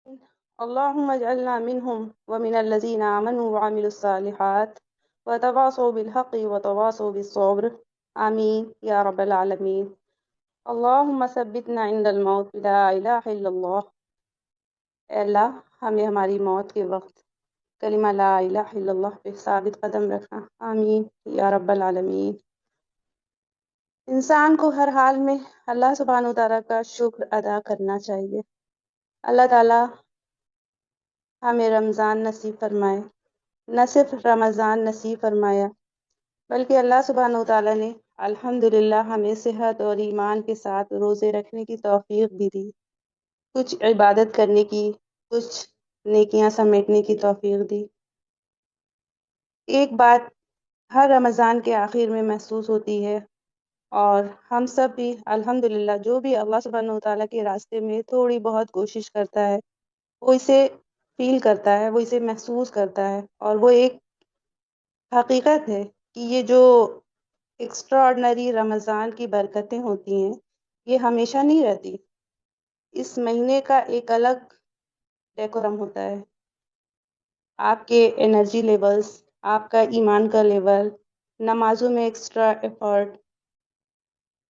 اللهم اجعلنا منهم ومن الذين آمنوا وعملوا الصالحات وتواصوا بالحق وتواصوا بالصبر آمين يا رب العالمين. اللهم ثبتنا عند الموت لا إله إلا الله. اے اللہ ہمیں ہماری موت کے وقت کلمہ لا الہ الا اللہ پہ ثابت قدم رکھنا آمین یا رب العالمین۔ انسان کو ہر حال میں اللہ سبحانہ وتعالیٰ کا شکر ادا کرنا چاہیے۔ اللہ تعالیٰ ہمیں رمضان نصیب فرمائے، نہ صرف رمضان نصیب فرمایا بلکہ اللہ سبحانہ وتعالیٰ نے الحمدللہ ہمیں صحت اور ایمان کے ساتھ روزے رکھنے کی توفیق بھی دی، کچھ عبادت کرنے کی، کچھ نیکیاں سمیٹنے کی توفیق دی۔ ایک بات ہر رمضان کے آخر میں محسوس ہوتی ہے، اور ہم سب بھی الحمدللہ جو بھی اللہ سبحانہ وتعالیٰ کے راستے میں تھوڑی بہت کوشش کرتا ہے وہ اسے فیل کرتا ہے، وہ اسے محسوس کرتا ہے، اور وہ ایک حقیقت ہے کہ یہ جو ایکسٹرا آرڈنری رمضان کی برکتیں ہوتی ہیں یہ ہمیشہ نہیں رہتی۔ اس مہینے کا ایک الگ ڈیکورم ہوتا ہے، آپ کے انرجی لیولز، آپ کا ایمان کا لیول، نمازوں میں ایکسٹرا ایفرٹ،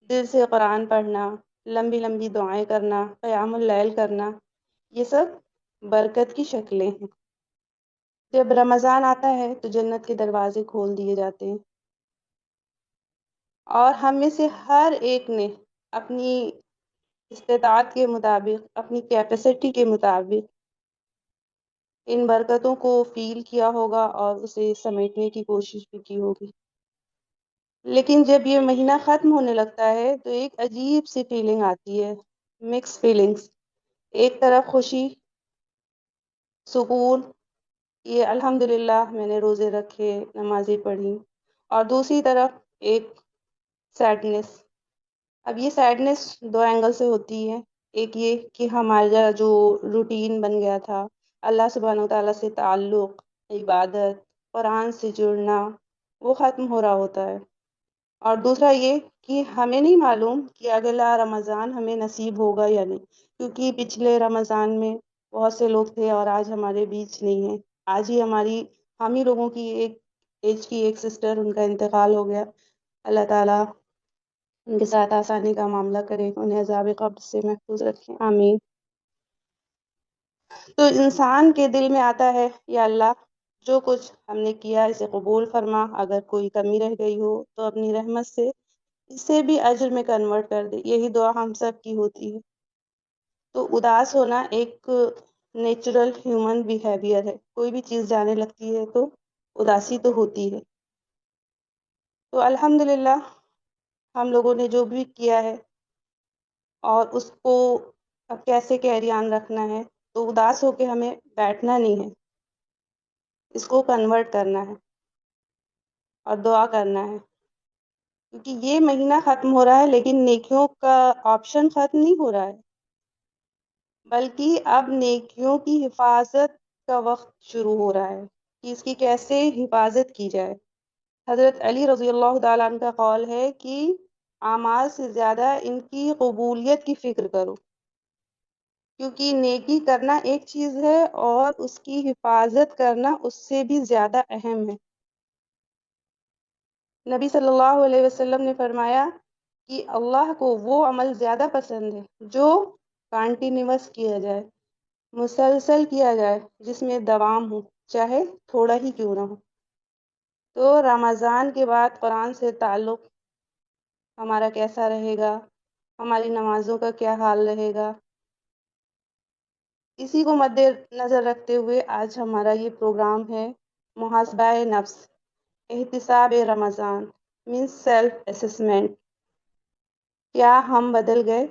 دل سے قرآن پڑھنا، لمبی لمبی دعائیں کرنا، قیام اللیل کرنا، یہ سب برکت کی شکلیں ہیں۔ جب رمضان آتا ہے تو جنت کے دروازے کھول دیے جاتے ہیں، اور ہم میں سے ہر ایک نے اپنی استطاعت کے مطابق، اپنی کیپیسٹی کے مطابق ان برکتوں کو فیل کیا ہوگا اور اسے سمیٹنے کی کوشش بھی کی ہوگی۔ لیکن جب یہ مہینہ ختم ہونے لگتا ہے تو ایک عجیب سی فیلنگ آتی ہے، مکس فیلنگز۔ ایک طرف خوشی، سکون، یہ الحمدللہ میں نے روزے رکھے، نمازیں پڑھی، اور دوسری طرف ایک سیڈنس۔ اب یہ سیڈنس دو اینگل سے ہوتی ہے، ایک یہ کہ ہمارا جو روٹین بن گیا تھا، اللہ سبحانہ وتعالیٰ سے تعلق، عبادت، قرآن سے جڑنا، وہ ختم ہو رہا ہوتا ہے، اور دوسرا یہ کہ ہمیں نہیں معلوم کہ اگلا رمضان ہمیں نصیب ہوگا یا نہیں، کیونکہ پچھلے رمضان میں بہت سے لوگ تھے اور آج ہمارے بیچ نہیں ہیں۔ آج ہی ہم ہی لوگوں کی ایک ایج کی ایک سسٹر، ان کا انتقال ہو گیا۔ اللہ تعالیٰ ان کے ساتھ آسانی کا معاملہ کرے، انہیں عذاب قبر سے محفوظ رکھیں، آمین۔ تو انسان کے دل میں آتا ہے یا اللہ جو کچھ ہم نے کیا اسے قبول فرما، اگر کوئی کمی رہ گئی ہو تو اپنی رحمت سے اسے بھی اجر میں کنورٹ کر دے۔ یہی دعا ہم سب کی ہوتی ہے۔ تو اداس ہونا ایک نیچرل ہیومن بیہیویئر ہے، کوئی بھی چیز جانے لگتی ہے تو اداسی تو ہوتی ہے۔ تو الحمدللہ ہم لوگوں نے جو بھی کیا ہے اور اس کو اب کیسے کیری آن رکھنا ہے، تو اداس ہو کے ہمیں بیٹھنا نہیں ہے، اس کو کنورٹ کرنا ہے اور دعا کرنا ہے، کیونکہ یہ مہینہ ختم ہو رہا ہے لیکن نیکیوں کا آپشن ختم نہیں ہو رہا ہے، بلکہ اب نیکیوں کی حفاظت کا وقت شروع ہو رہا ہے کہ اس کی کیسے حفاظت کی جائے۔ حضرت علی رضی اللہ تعالیٰ عنہ کا قول ہے کہ اعمال سے زیادہ ان کی قبولیت کی فکر کرو، کیونکہ نیکی کرنا ایک چیز ہے اور اس کی حفاظت کرنا اس سے بھی زیادہ اہم ہے۔ نبی صلی اللہ علیہ وسلم نے فرمایا کہ اللہ کو وہ عمل زیادہ پسند ہے جو کنٹینیوس کیا جائے، مسلسل کیا جائے، جس میں دوام ہو، چاہے تھوڑا ہی کیوں نہ ہو۔ تو رمضان کے بعد قرآن سے تعلق ہمارا کیسا رہے گا، ہماری نمازوں کا کیا حال رہے گا، اسی کو مد نظر رکھتے ہوئے آج ہمارا یہ پروگرام ہے، محاسبہ نفس، احتساب رمضان، مینس سیلف اسسمنٹ۔ کیا ہم بدل گئے؟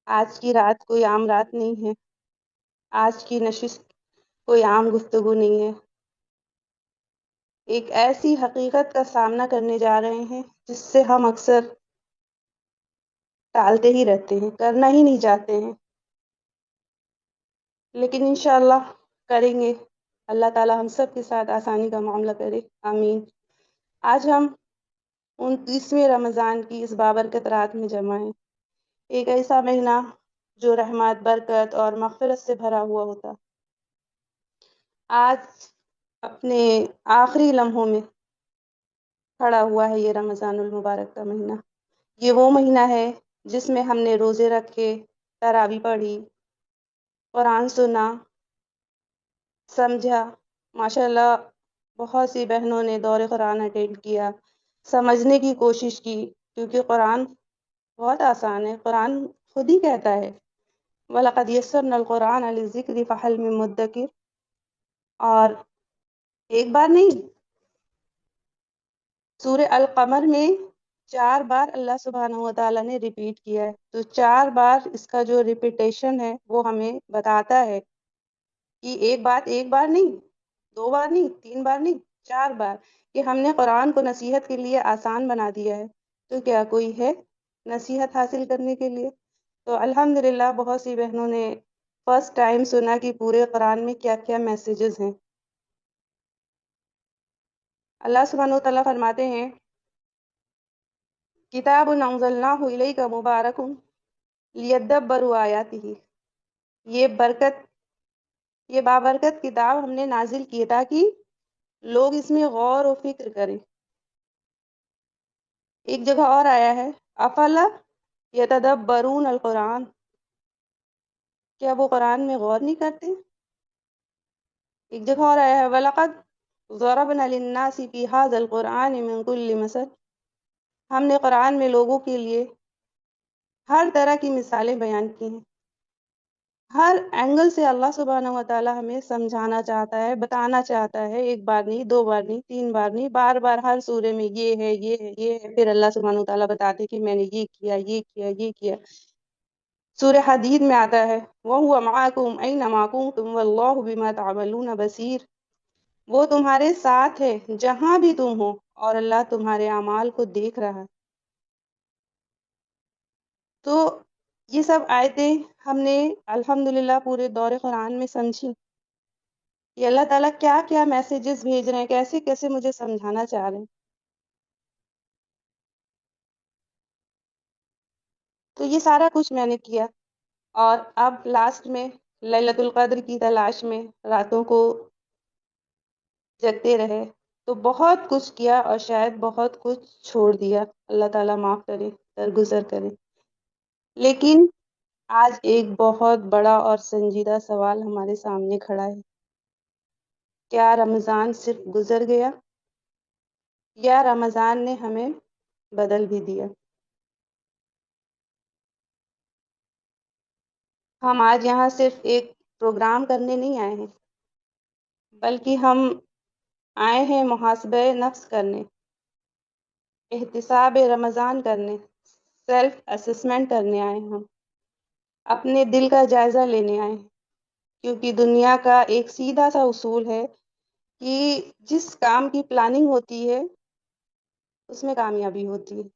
آج کی رات کوئی عام رات نہیں ہے، آج کی نشست کوئی عام گفتگو نہیں ہے۔ ایک ایسی حقیقت کا سامنا کرنے جا رہے ہیں جس سے ہم اکثر ٹالتے ہی رہتے ہیں، کرنا ہی نہیں چاہتے ہیں، لیکن انشاءاللہ کریں گے۔ اللہ تعالیٰ ہم سب کے ساتھ آسانی کا معاملہ کرے، آمین۔ آج ہم 29ویں رمضان کی اس بابرکت رات میں جمع ہیں۔ ایک ایسا مہینہ جو رحمت، برکت اور مغفرت سے بھرا ہوا ہوتا۔ آج اپنے آخری لمحوں میں کھڑا ہوا ہے یہ رمضان المبارک کا مہینہ۔ یہ وہ مہینہ ہے جس میں ہم نے روزے رکھے، تراویح پڑھی، قرآن سنا، سمجھا۔ ماشاء اللہ بہت سی بہنوں نے دور قرآن اٹینڈ کیا، سمجھنے کی کوشش کی، کیونکہ قرآن بہت آسان ہے۔ قرآن خود ہی کہتا ہے وَلَقَدْ يَسَّرْنَا الْقُرْآنَ لِلذِّكْرِ فَهَلْ مِن مُدَّكِرٍ، اور ایک بار نہیں، سورہ القمر میں 4 بار اللہ سبحانہ و تعالیٰ نے ریپیٹ کیا ہے، تو 4 بار اس کا جو ریپیٹیشن ہے وہ ہمیں بتاتا ہے کہ ایک بار نہیں، 2 بار نہیں، 3 بار نہیں، 4 بار، کہ ہم نے قرآن کو نصیحت کے لیے آسان بنا دیا ہے۔ تو کیا کوئی ہے نصیحت حاصل کرنے کے لیے؟ تو الحمدللہ بہت سی بہنوں نے فرسٹ ٹائم سنا کہ پورے قرآن میں کیا کیا میسیجز ہیں۔ اللہ سبحانہ و تعالیٰ فرماتے ہیں کتاب انزلناہ الیک مبارک لیدبروا آیاتہ، یہ بابرکت کتاب ہم نے نازل کی تاکہ لوگ اس میں غور و فکر کریں۔ ایک جگہ اور آیا ہے افلا یتدبرون القرآن، کیا وہ قرآن میں غور نہیں کرتے؟ ایک جگہ اور آیا ہے وَلَقَدْ ضَرَبْنَا لِلنَّاسِ فِي هَذَا الْقُرْآنِ مِنْ كُلِّ مَثَلٍ، ہم نے قرآن میں لوگوں کے لیے ہر طرح کی مثالیں بیان کی ہیں۔ ہر اینگل سے اللہ سبحانہ و تعالیٰ ہمیں سمجھانا چاہتا ہے، بتانا چاہتا ہے، ایک بار نہیں، 2 بار نہیں، 3 بار نہیں، بار بار ہر سورے میں یہ ہے، یہ ہے، یہ ہے، پھر اللہ سبحانہ و تعالیٰ بتاتے کہ میں نے یہ کیا، یہ کیا، یہ کیا۔ سورہ حدید میں آتا ہے وَهُوَ مَعَكُمْ أَيْنَمَا كُنتُمْ وَاللَّهُ بِمَا تَعْمَلُونَ بَصِيرٌ، وہ تمہارے ساتھ ہے جہاں بھی تم ہو، اور اللہ تمہارے اعمال کو دیکھ رہا ہے۔ تو یہ سب آیتیں ہم نے الحمدللہ پورے دور قرآن میں سمجھی کہ اللہ تعالیٰ کیا کیا میسیجز بھیج رہے ہیں، کیسے کیسے مجھے سمجھانا چاہ رہے ہیں۔ تو یہ سارا کچھ میں نے کیا، اور اب لاسٹ میں لیلۃ القدر کی تلاش میں راتوں کو جگتے رہے، تو بہت کچھ کیا اور شاید بہت کچھ چھوڑ دیا، اللہ تعالیٰ معاف کرے، درگزر کرے۔ لیکن آج ایک بہت بڑا اور سنجیدہ سوال ہمارے سامنے کھڑا ہے، کیا رمضان صرف گزر گیا یا رمضان نے ہمیں بدل بھی دیا؟ ہم آج یہاں صرف ایک پروگرام کرنے نہیں آئے ہیں، بلکہ ہم آئے ہیں محاسبہ نفس کرنے، احتساب رمضان کرنے، سیلف اسسمنٹ کرنے آئے ہیں، ہم اپنے دل کا جائزہ لینے آئے ہیں، کیونکہ دنیا کا ایک سیدھا سا اصول ہے کہ جس کام کی پلاننگ ہوتی ہے اس میں کامیابی ہوتی ہے۔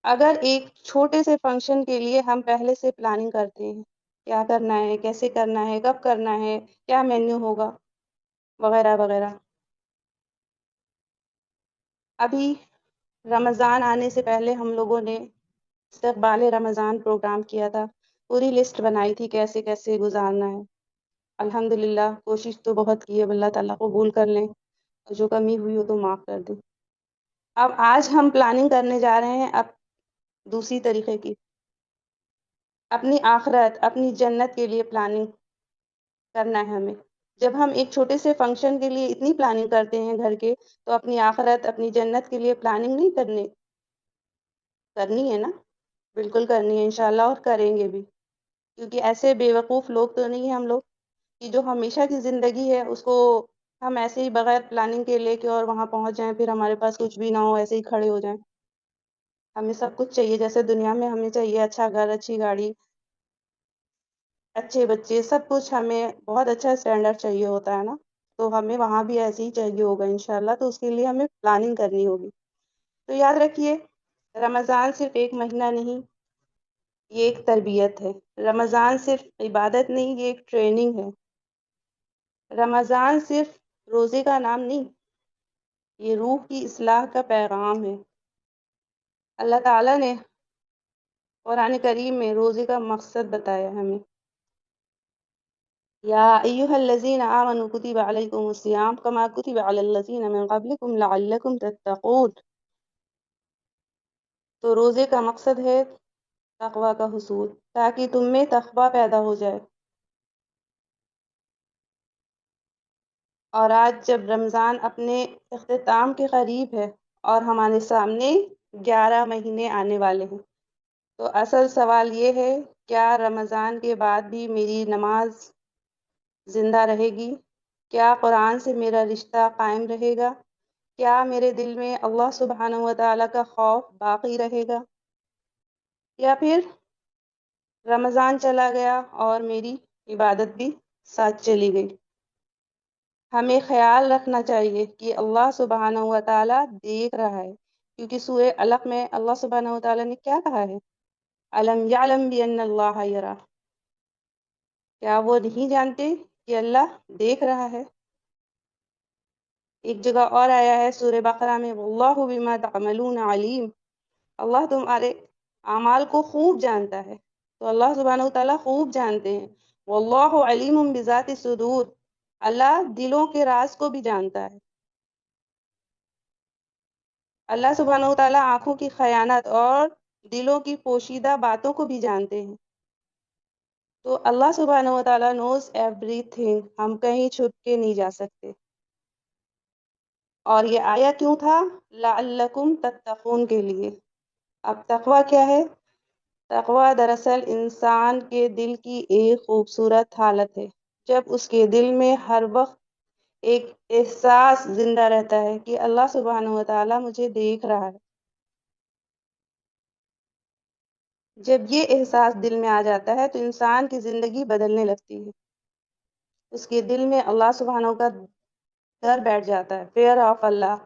اگر ایک چھوٹے سے فنکشن کے لیے ہم پہلے سے پلاننگ کرتے ہیں، کیا کرنا ہے، کیسے کرنا ہے، کب کرنا ہے، کیا مینیو ہوگا، وغیرہ وغیرہ، ابھی رمضان آنے سے پہلے ہم لوگوں نے استقبال رمضان پروگرام کیا تھا، پوری لسٹ بنائی تھی کیسے کیسے گزارنا ہے۔ الحمدللہ کوشش تو بہت کی ہے، اللہ تعالیٰ قبول کر لیں، اور جو کمی ہوئی ہو تو معاف کر دیں۔ اب آج ہم پلاننگ کرنے جا رہے ہیں اب دوسری طریقے کی، اپنی آخرت، اپنی جنت کے لیے پلاننگ کرنا ہے ہمیں۔ جب ہم ایک چھوٹے سے فنکشن کے لیے اتنی پلاننگ کرتے ہیں گھر کے، تو اپنی آخرت، اپنی جنت کے لیے پلاننگ نہیں کرنی ہے نا؟ بالکل کرنی ہے انشاءاللہ، اور کریں گے بھی، کیونکہ ایسے بے وقوف لوگ تو نہیں ہیں ہم لوگ کہ جو ہمیشہ کی زندگی ہے اس کو ہم ایسے ہی بغیر پلاننگ کے لے کے اور وہاں پہنچ جائیں، پھر ہمارے پاس کچھ بھی نہ ہو، ایسے ہی کھڑے ہو جائیں۔ ہمیں سب کچھ چاہیے، جیسے دنیا میں ہمیں چاہیے اچھا گھر، اچھی گاڑی، اچھے بچے، سب کچھ ہمیں بہت اچھا اسٹینڈرڈ چاہیے ہوتا ہے نا، تو ہمیں وہاں بھی ایسے ہی چاہیے ہوگا انشاءاللہ، تو اس کے لیے ہمیں پلاننگ کرنی ہوگی۔ تو یاد رکھیے رمضان صرف ایک مہینہ نہیں، یہ ایک تربیت ہے۔ رمضان صرف عبادت نہیں، یہ ایک ٹریننگ ہے۔ رمضان صرف روزے کا نام نہیں، یہ روح کی اصلاح کا پیغام ہے۔ اللہ تعالیٰ نے قرآن کریم میں روزے کا مقصد بتایا ہمیں. یا ایھا الذین آمنوا کتب علیکم الصیام کما کتب علی الذین من قبلکم لعلکم تتقون. تو روزے کا مقصد ہے تقوی کا حصول، تاکہ تم میں تقوی پیدا ہو جائے. اور آج جب رمضان اپنے اختتام کے قریب ہے اور ہمارے سامنے 11 مہینے آنے والے ہیں، تو اصل سوال یہ ہے، کیا رمضان کے بعد بھی میری نماز زندہ رہے گی؟ کیا قرآن سے میرا رشتہ قائم رہے گا؟ کیا میرے دل میں اللہ سبحانہ و تعالیٰ کا خوف باقی رہے گا؟ یا پھر رمضان چلا گیا اور میری عبادت بھی ساتھ چلی گئی؟ ہمیں خیال رکھنا چاہیے کہ اللہ سبحانہ و تعالیٰ دیکھ رہا ہے، کیونکہ سورہ علق میں اللہ سبحانہ و تعالیٰ نے کیا کہا ہے؟ الم یعلم بان اللہ یرا. کیا وہ نہیں جانتے کہ اللہ دیکھ رہا ہے؟ ایک جگہ اور آیا ہے سورہ بقرہ میں، واللہ بما تعملون علیم. اللہ تمہارے اعمال کو خوب جانتا ہے. تو اللہ سبحانہ وتعالیٰ خوب جانتے ہیں. واللہ علیم بذات الصدور. اللہ دلوں کے راز کو بھی جانتا ہے. اللہ سبحانہ وتعالیٰ آنکھوں کی خیانت اور دلوں کی پوشیدہ باتوں کو بھی جانتے ہیں. تو اللہ سبحانہ وتعالیٰ نوز ایوری تھنگ. ہم کہیں چھپ کے نہیں جا سکتے. اور یہ آیا کیوں تھا؟ لعلکم تتقون کے لیے. اب تقوی کیا ہے؟ تقوی دراصل انسان کے دل کی ایک خوبصورت حالت ہے، جب اس کے دل میں ہر وقت ایک احساس زندہ رہتا ہے کہ اللہ سبحانہ و تعالیٰ مجھے دیکھ رہا ہے. جب یہ احساس دل میں آ جاتا ہے تو انسان کی زندگی بدلنے لگتی ہے. اس کے دل میں اللہ سبحانہ کا ڈر بیٹھ جاتا ہے، فیئر آف اللہ،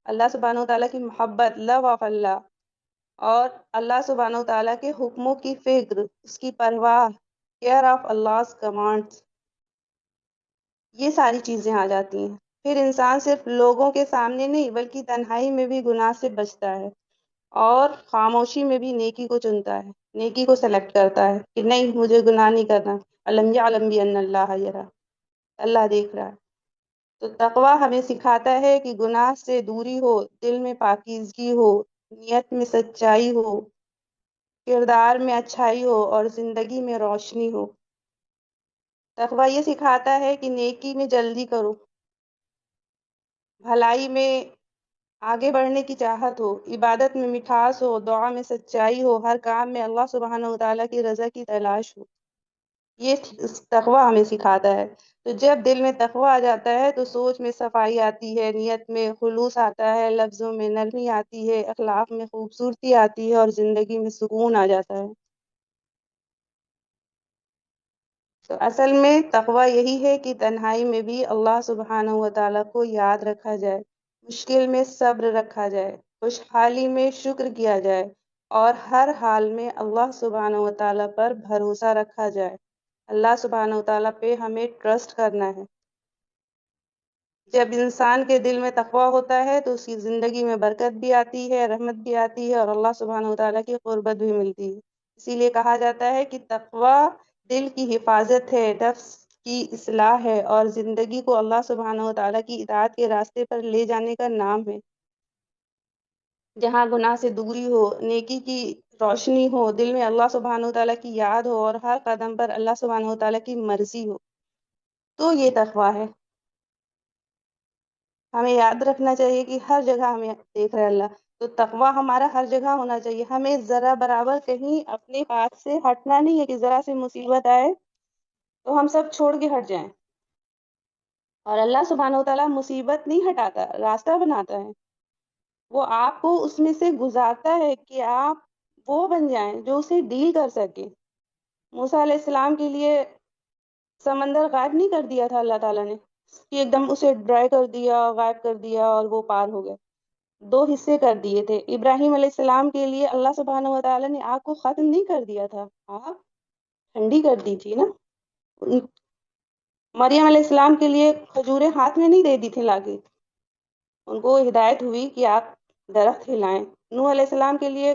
اللہ سبحانہ وتعالیٰ کی محبت، لو آف اللہ، اور اللہ سبحانہ وتعالیٰ کے حکموں کی فکر، اس کی پرواہ، کیئر آف اللہ کمانڈس. یہ ساری چیزیں آ جاتی ہیں. پھر انسان صرف لوگوں کے سامنے نہیں بلکہ تنہائی میں بھی گناہ سے بچتا ہے، اور خاموشی میں بھی نیکی کو چنتا ہے، نیکی کو سلیکٹ کرتا ہے کہ نہیں، مجھے گناہ نہیں کرنا. الم یعلم بان اللہ یرا. اللہ دیکھ رہا ہے. تو تقوی ہمیں سکھاتا ہے کہ گناہ سے دوری ہو، دل میں پاکیزگی ہو، نیت میں سچائی ہو، کردار میں اچھائی ہو، اور زندگی میں روشنی ہو. تقوی یہ سکھاتا ہے کہ نیکی میں جلدی کرو، بھلائی میں آگے بڑھنے کی چاہت ہو، عبادت میں مٹھاس ہو، دعا میں سچائی ہو، ہر کام میں اللہ سبحانہ وتعالیٰ کی رضا کی تلاش ہو. یہ تقوی ہمیں سکھاتا ہے. تو جب دل میں تقوی آ جاتا ہے تو سوچ میں صفائی آتی ہے، نیت میں خلوص آتا ہے، لفظوں میں نرمی آتی ہے، اخلاق میں خوبصورتی آتی ہے، اور زندگی میں سکون آ جاتا ہے. تو اصل میں تقوی یہی ہے کہ تنہائی میں بھی اللہ سبحانہ و تعالیٰ کو یاد رکھا جائے، مشکل میں صبر رکھا جائے، خوشحالی میں شکر کیا جائے، اور ہر حال میں اللہ سبحانہ و تعالیٰ پر بھروسہ رکھا جائے. اللہ سبحانہ و تعالیٰ پہ ہمیں ٹرسٹ کرنا ہے. جب انسان کے دل میں تقوی ہوتا ہے تو اس کی زندگی میں برکت بھی آتی ہے، رحمت بھی آتی ہے، اور اللہ سبحانہ و تعالیٰ کی قربت بھی ملتی ہے. اسی لیے کہا جاتا ہے کہ تقوی دل کی حفاظت ہے، نفس کی اصلاح ہے، اور زندگی کو اللہ سبحانہ و تعالیٰ کی اطاعت کے راستے پر لے جانے کا نام ہے. جہاں گناہ سے دوری ہو، نیکی کی روشنی ہو، دل میں اللہ سبحانہ و تعالیٰ کی یاد ہو، اور ہر قدم پر اللہ سبحانہ و تعالیٰ کی مرضی ہو، تو یہ تقوی ہے. ہمیں یاد رکھنا چاہیے کہ ہر جگہ ہمیں دیکھ رہے اللہ. تو تقوی ہمارا ہر جگہ ہونا چاہیے. ہمیں ذرا برابر کہیں اپنے پاس سے ہٹنا نہیں ہے کہ ذرا سی مصیبت آئے تو ہم سب چھوڑ کے ہٹ جائیں. اور اللہ سبحانہ و تعالیٰ مصیبت نہیں ہٹاتا، راستہ بناتا ہے. وہ آپ کو اس میں سے گزارتا ہے کہ آپ وہ بن جائیں جو اسے ڈیل کر سکے. موسیٰ علیہ السلام کے لیے سمندر غائب نہیں کر دیا تھا اللہ تعالیٰ نے، کہ ایک دم اسے ڈرائی کر دیا، غائب کر دیا، اور وہ پار ہو گئے. 2 حصے کر دیے تھے. ابراہیم علیہ السلام کے لیے اللہ سبحانہ و تعالیٰ نے آگ کو ختم نہیں کر دیا تھا، آگ ٹھنڈی کر دی تھی نا. مریم علیہ السلام کے لیے کھجوریں ہاتھ میں نہیں دے دی تھی لا کے، ان کو ہدایت ہوئی کہ آپ درخت ہلائیں. نوح علیہ السلام کے لیے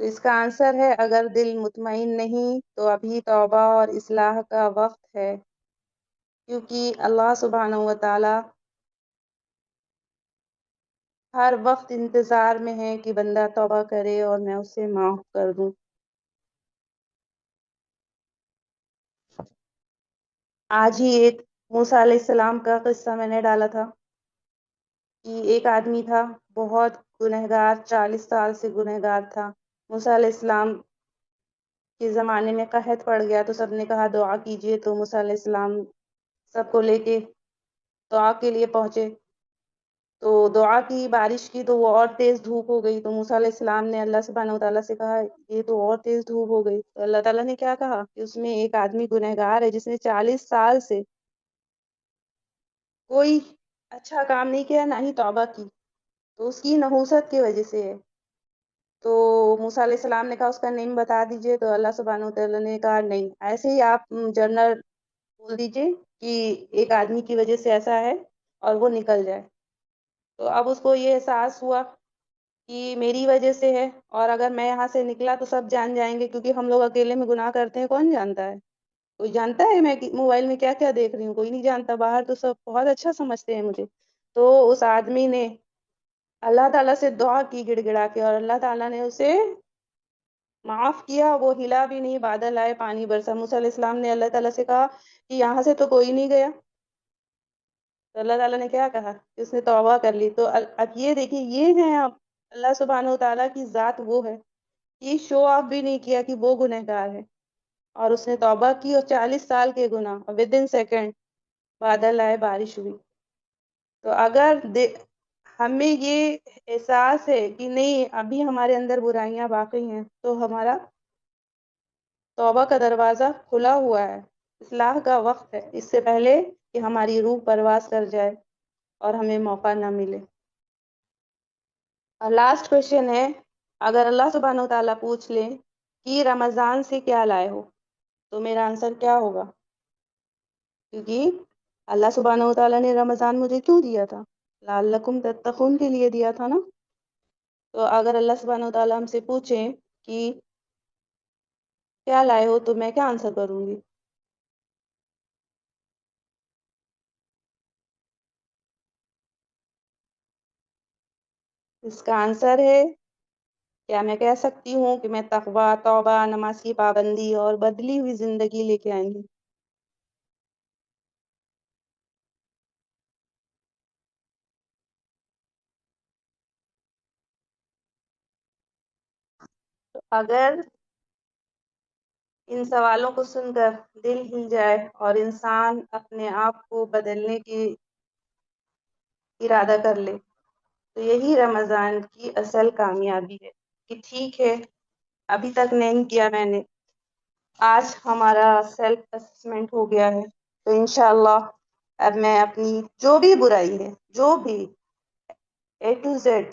تو اس کا آنسر ہے اگر دل مطمئن نہیں تو ابھی توبہ اور اصلاح کا وقت ہے، کیونکہ اللہ سبحانہ و تعالی ہر وقت انتظار میں ہے کہ بندہ توبہ کرے اور میں اسے معاف کر دوں۔ آج ہی ایک موسیٰ علیہ السلام کا قصہ میں نے ڈالا تھا کہ ایک آدمی تھا بہت گنہگار، 40 سال سے گنہگار تھا۔ موسیٰ علیہ السلام کے زمانے میں قحط پڑ گیا تو سب نے کہا دعا کیجئے، تو موسیٰ علیہ السلام سب کو لے کے دعا کے لیے پہنچے، تو دعا کی، بارش کی، تو وہ اور تیز دھوپ ہو گئی۔ تو موسیٰ علیہ السلام نے اللہ سبحانہ وتعالیٰ سے کہا یہ تو اور تیز دھوپ ہو گئی، تو اللہ تعالیٰ نے کیا کہا کہ اس میں ایک آدمی گنہگار ہے جس نے 40 سال سے کوئی اچھا کام نہیں کیا، نہ ہی توبہ کی، تو اس کی نحوست کی وجہ سے ہے۔ تو موسیٰ علیہ السلام نے کہا اس کا نیم بتا دیجئے، تو اللہ سبحانہ وتعالیٰ نے کہا نہیں، ایسے ہی آپ جنرل بول دیجئے کہ ایک آدمی کی وجہ سے ایسا ہے اور وہ نکل جائے۔ تو اب اس کو یہ احساس ہوا کہ میری وجہ سے ہے، اور اگر میں یہاں سے نکلا تو سب جان جائیں گے، کیونکہ ہم لوگ اکیلے میں گناہ کرتے ہیں، کون جانتا ہے؟ کوئی جانتا ہے میں موبائل میں کیا کیا دیکھ رہی ہوں؟ کوئی نہیں جانتا، باہر تو سب بہت اچھا سمجھتے ہیں مجھے۔ تو اس آدمی نے اللہ تعالیٰ سے دعا کی گڑ گڑا کے، اور اللہ تعالیٰ نے اسے معاف کیا، وہ ہلا بھی نہیں، بادل آئے، پانی برسا۔ موسیٰ علیہ السلام نے اللہ تعالیٰ سے کہا کہ یہاں سے تو کوئی نہیں گیا، تو اللہ تعالیٰ نے کیا کہا کہ اس نے توبہ کر لی۔ تو اب یہ دیکھیے، یہ ہے اب اللہ سبحانہ وتعالیٰ کی ذات، وہ ہے، یہ شو آف بھی نہیں کیا کہ وہ گنہگار ہے، اور اس نے توبہ کی، اور 40 سال کے گناہ ود ان سیکنڈ بادل آئے، بارش ہوئی۔ تو اگر ہمیں یہ احساس ہے کہ نہیں ابھی ہمارے اندر برائیاں باقی ہیں، تو ہمارا توبہ کا دروازہ کھلا ہوا ہے، اصلاح کا وقت ہے، اس سے پہلے کہ ہماری روح پرواز کر جائے اور ہمیں موقع نہ ملے۔ اور لاسٹ کویشچن ہے، اگر اللہ سبحانہ وتعالیٰ پوچھ لیں کہ رمضان سے کیا لائے ہو، تو میرا آنسر کیا ہوگا؟ کیونکہ اللہ سبحانہ وتعالیٰ نے رمضان مجھے کیوں دیا تھا؟ لعلکم تتقون کے لیے دیا تھا نا۔ تو اگر اللہ سبحانہ وتعالیٰ ہم سے پوچھیں کہ کیا لائے ہو، تو میں کیا آنسر کروں گی؟ اس کا آنسر ہے، کیا میں کہہ سکتی ہوں کہ میں تقوی، توبہ، نماز کی پابندی اور بدلی ہوئی زندگی لے کے آئی ہوں۔ تو اگر ان سوالوں کو سن کر دل ہل جائے اور انسان اپنے آپ کو بدلنے کی ارادہ کر لے، تو یہی رمضان کی اصل کامیابی ہے کہ ٹھیک ہے ابھی تک نہیں کیا میں نے، آج ہمارا سیلف اسسمنٹ ہو گیا ہے، تو انشاءاللہ اب میں اپنی جو بھی برائی ہے، جو بھی A to Z،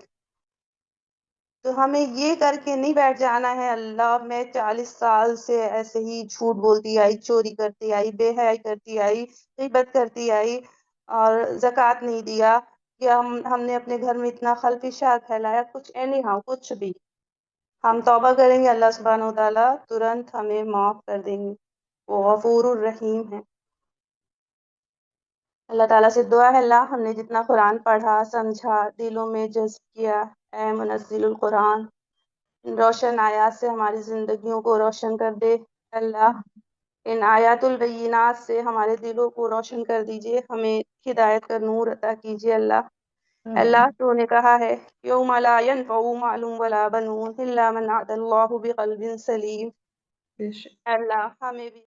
تو ہمیں یہ کر کے نہیں بیٹھ جانا ہے اللہ میں 40 سال سے ایسے ہی جھوٹ بولتی آئی، چوری کرتی آئی، بے حیائی کرتی آئی، غیبت کرتی آئی، اور زکوٰۃ نہیں دیا، یا ہم نے اپنے گھر میں اتنا خلفشار پھیلایا، کچھ اینی ہاؤ، کچھ بھی ہم توبہ کریں گے، اللہ سبحانہ وتعالیٰ ترنت ہمیں معاف کر دیں گے، وہ غفور الرحیم ہے۔ اللہ تعالیٰ سے دعا ہے اللہ ہم نے جتنا قرآن پڑھا، سمجھا، دلوں میں جذب کیا، اے منزل القرآن، ان روشن آیات سے ہماری زندگیوں کو روشن کر دے اللہ، ان آیات البینات سے ہمارے دلوں کو روشن کر دیجئے، ہمیں ہدایت کا نور عطا کیجئے اللہ۔ اللہ تو نے کہا ہے یوم لا ينفع مال ولا بنون الا من اتى اللہ بقلب سلیم، اللہ ہمیں بھی